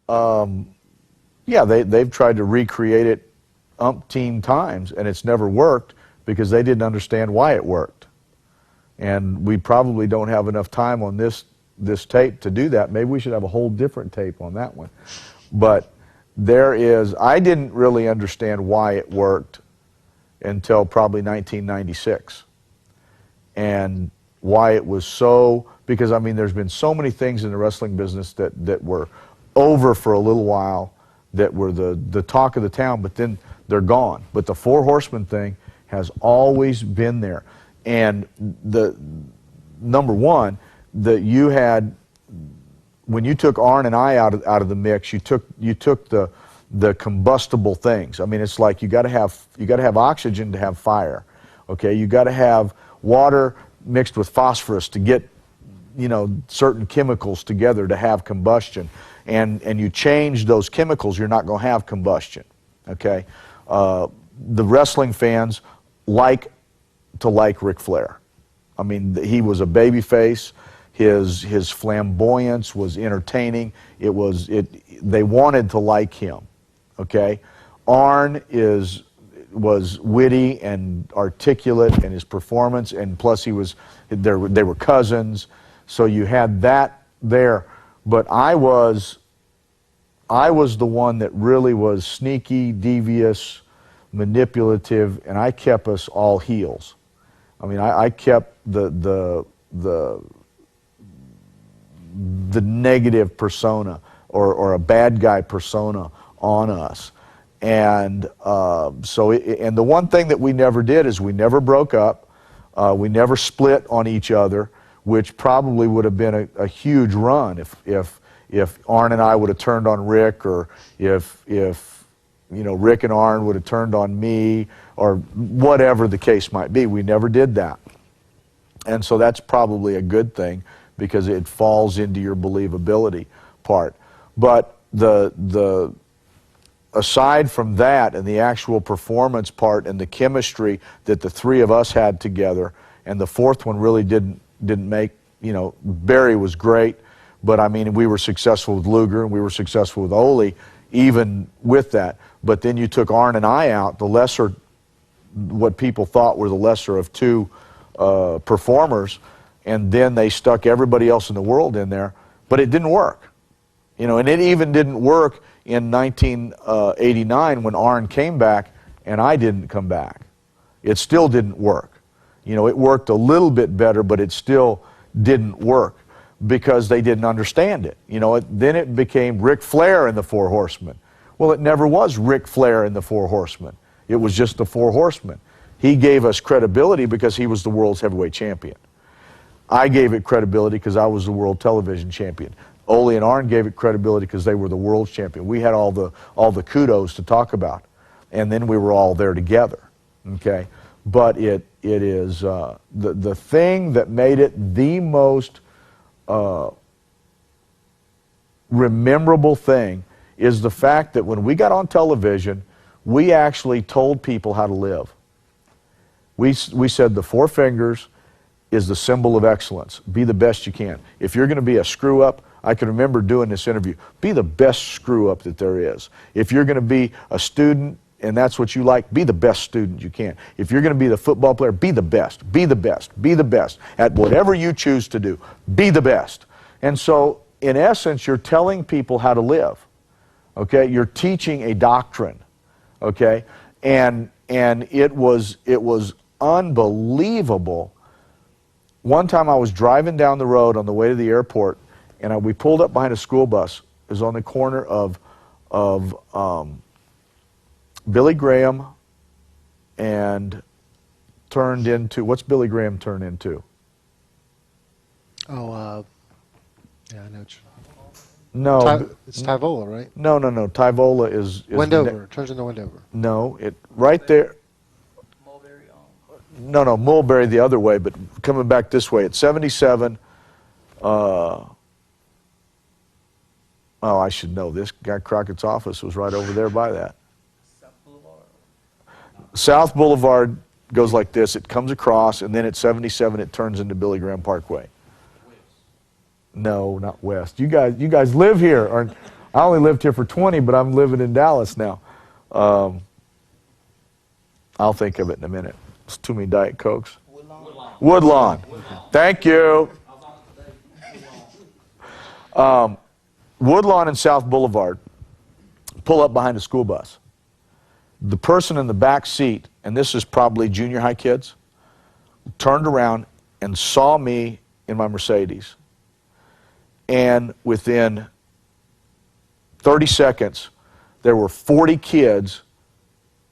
Yeah, they've tried to recreate it umpteen times, and it's never worked because they didn't understand why it worked. And we probably don't have enough time on this tape to do that. Maybe we should have a whole different tape on that one. But I didn't really understand why it worked until probably 1996. And why it was so, because I mean, there's been so many things in the wrestling business that were over for a little while, that were the talk of the town, but then they're gone. But the Four Horsemen thing has always been there. And the number one, that you had, when you took Arn and I out of the mix, you took the combustible things. I mean, it's like you got to have oxygen to have fire. Okay, you got to have water mixed with phosphorus to get, you know, certain chemicals together to have combustion. And you change those chemicals, you're not going to have combustion. Okay, the wrestling fans like Ric Flair. I mean, he was a baby face. His flamboyance was entertaining. They wanted to like him. Okay, Arn was witty and articulate in his performance, and plus they were cousins, so you had that there. But I was the one that really was sneaky, devious, manipulative, and I kept us all heels. I mean, I kept the negative persona or a bad guy persona on us. And and the one thing that we never did is we never broke up. We never split on each other, which probably would have been a huge run if Arn and I would have turned on Rick, or if you know, Rick and Arn would have turned on me, or whatever the case might be. We never did that. And so that's probably a good thing, because it falls into your believability part. But aside from that, and the actual performance part and the chemistry that the three of us had together, and the fourth one really didn't make, you know, Barry was great, but I mean, we were successful with Luger and we were successful with Ole, even with that. But then you took Arn and I out, the lesser, what people thought were the lesser of two performers, and then they stuck everybody else in the world in there, but it didn't work. You know, and it even didn't work in 1989 when Arn came back and I didn't come back. It still didn't work. You know, it worked a little bit better, but it still didn't work because they didn't understand it. You know, then it became Ric Flair and the Four Horsemen. Well, it never was Ric Flair and the Four Horsemen. It was just the Four Horsemen. He gave us credibility because he was the world's heavyweight champion. I gave it credibility because I was the world television champion. Ole and Arn gave it credibility because they were the world champion. We had all the kudos to talk about, and then we were all there together. Okay, but it is the thing that made it the most memorable thing is the fact that when we got on television, we actually told people how to live. We said the four fingers is the symbol of excellence. Be the best you can. If you're going to be a screw up, I can remember doing this interview, be the best screw up that there is. If you're going to be a student and that's what you like, be the best student you can. If you're going to be the football player, be the best, be the best, be the best. At whatever you choose to do, be the best. And so, in essence, you're telling people how to live. Okay? You're teaching a doctrine. Okay? And it was unbelievable. One time I was driving down the road on the way to the airport, and we pulled up behind a school bus. It was on the corner of Billy Graham and turned into, what's Billy Graham turned into? Oh, yeah, I know what No. it's Tyvola, right? No. Tyvola is Wendover. Turns into Wendover. No, right there. No, Mulberry the other way, but coming back this way at 77. Oh, I should know. This guy Crockett's office was right over there by that. South Boulevard goes like this. It comes across, and then at 77 it turns into Billy Graham Parkway. No, not west. You guys live here, I only lived here for 20, but I'm living in Dallas now. I'll think of it in a minute. It's too many Diet Cokes. Woodlawn. Thank you. Woodlawn and South Boulevard. Pull up behind a school bus. The person in the back seat, and this is probably junior high kids, turned around and saw me in my Mercedes. And within 30 seconds, there were 40 kids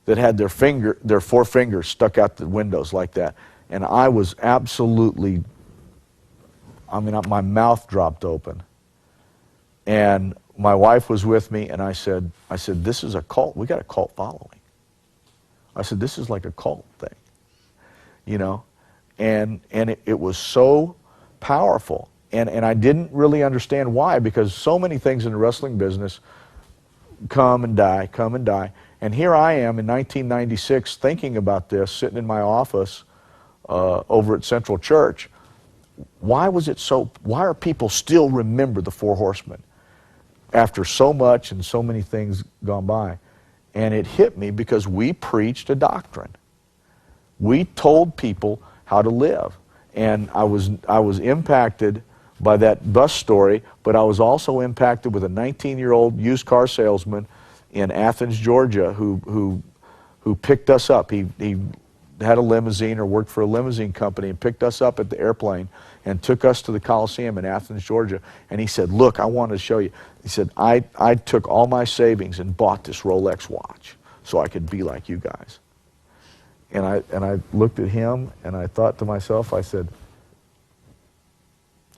that had their four fingers stuck out the windows like that. And I was absolutely, my mouth dropped open. And my wife was with me, and I said, this is a cult. We got a cult following. I said, this is like a cult thing, you know? And it was so powerful. And I didn't really understand why, because so many things in the wrestling business come and die, come and die. And here I am in 1996 thinking about this, sitting in my office over at Central Church. Why are people still remember the Four Horsemen after so much and so many things gone by? And it hit me because we preached a doctrine. We told people how to live. And I was impacted by that bus story, but I was also impacted with a 19-year-old used car salesman in Athens, Georgia, who picked us up. He had a limousine or worked for a limousine company and picked us up at the airplane and took us to the Coliseum in Athens, Georgia. And he said, look, I want to show you. He said, I took all my savings and bought this Rolex watch so I could be like you guys. And I looked at him and I thought to myself, I said,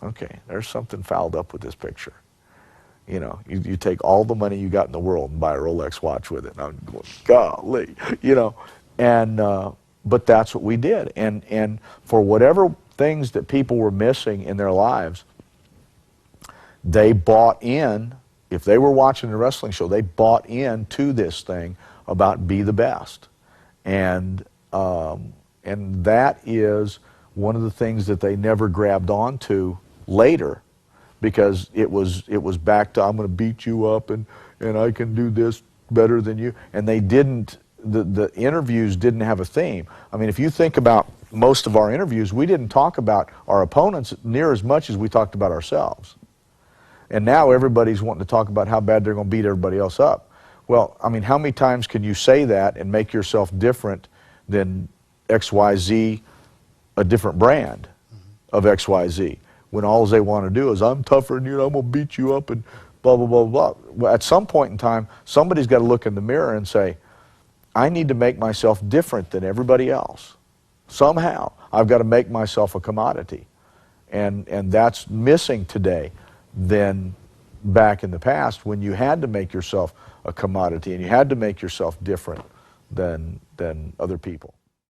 okay, there's something fouled up with this picture. You know, you take all the money you got in the world and buy a Rolex watch with it. And I'm going, golly, you know. And but that's what we did. And for whatever things that people were missing in their lives, they bought in. If they were watching the wrestling show, they bought into this thing about be the best. And that is one of the things that they never grabbed onto later, because it was back to, I'm going to beat you up and I can do this better than you. And they didn't, the interviews didn't have a theme. I mean, if you think about most of our interviews, we didn't talk about our opponents near as much as we talked about ourselves. And now everybody's wanting to talk about how bad they're going to beat everybody else up. Well, I mean, how many times can you say that and make yourself different than XYZ, a different brand of XYZ, when all they want to do is, I'm tougher than you, I'm going to beat you up and blah, blah, blah, blah. Well, at some point in time, somebody's got to look in the mirror and say, I need to make myself different than everybody else. Somehow, I've got to make myself a commodity. And that's missing today than back in the past, when you had to make yourself a commodity and you had to make yourself different than other people.